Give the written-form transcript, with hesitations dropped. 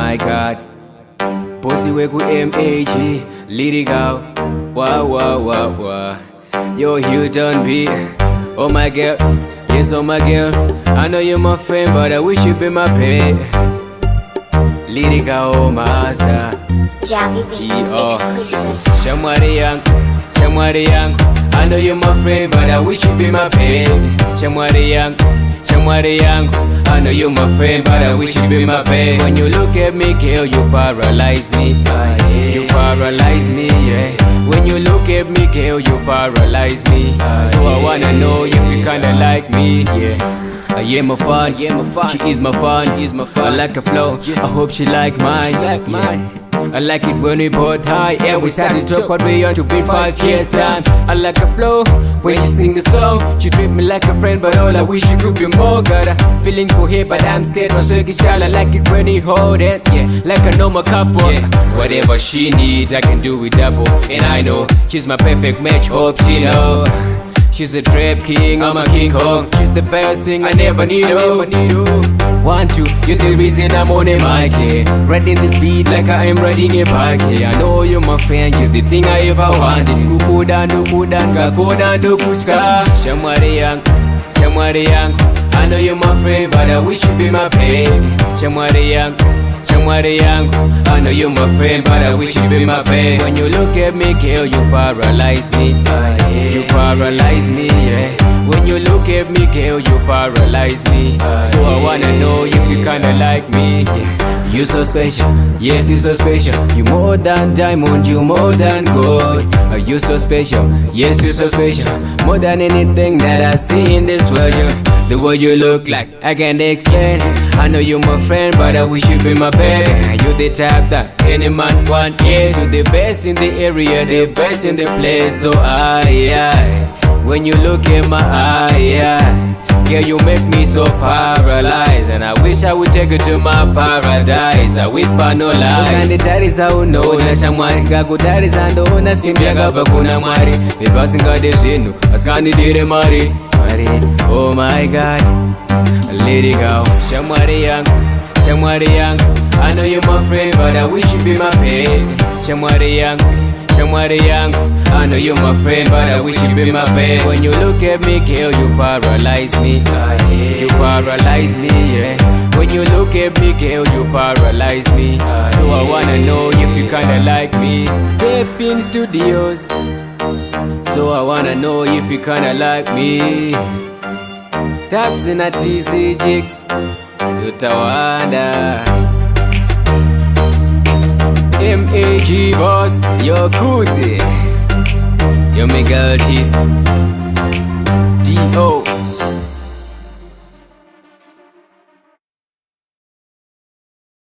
my god. Pussy weku MAG, lyrical. Wow, wow, wow, wow. Yo, you don't be. Oh my girl, yes, oh my girl. I know you're my friend, but I wish you'd be my pet. Lyrical master. Javi Beats exclusive. Shamwari yangu. I know you're my friend, but I wish you'd be my pet. Shamwari yangu. I know you're my friend, but I wish you'd be my pet. When you look at me, girl, you paralyze me. You paralyze me, yeah. When you look at me, girl, you paralyze me. So I wanna know if you kinda like me, yeah. I am a fan, she is my fan, I like her flow, I hope she like mine, I like it when we both high and we start to talk what we want to be 5 years time. I like her flow when she sing the song. She treat me like a friend, but all I wish you could be more. Got a feeling for her, but I'm scared. My circuit shall I like it when he hold it, yeah, like I know my couple. Yeah. Whatever she need, I can do it double, and I know she's my perfect match. Hope she know. She's a trap king, I'm a King Kong. She's the best thing, I never need her. 1, 2, you're the reason I'm on a mic, yeah. Riding this beat like I am riding a bike, yeah. I know you're my friend, you're the thing I ever wanted. Kukudan, kakodan, kuchka. Shamwari yangu. I know you're my friend, but I wish you'd be my pet. Shamwari yangu. I know you're my friend, but I wish you'd be my pet. When you look at me, girl, you paralyze me. You paralyze me, yeah. When you look at me, girl, you paralyze me. So I wanna know if you kinda like me, yeah. You so special, yes, you so special. You more than diamond, you more than gold. You so special, yes, you so special. More than anything that I see in this world, yeah. The way you look like, I can't explain. I know you're my friend, but I wish you'd be my baby. You're the type that any man want, yes. You're the best in the area, the best in the place. So when you look in my eyes, girl, you make me so paralyzed. And I wish I would take you to my paradise. I whisper no lies. Ukanditariza unoona shamwari, kakutariza ndoona simbi yakabva kuna Mwari. Ipasingade zvinhu asikandidire mari. Oh my god, let it go. Shamwari yangu. I know you're my friend, but I wish you'd be my pet. Shamwari yangu. I know you're my friend, but I wish you'd be my pet. When you look at me, girl, you paralyze me. You paralyze me, yeah. When you look at me, girl, you paralyze me. So I wanna know if you kinda like me. Step in studios. So I wanna know if you kinda like me. Taps in a TC jigs. Utawanda. MAG boss, you're good. You're my girl cheese. D.O.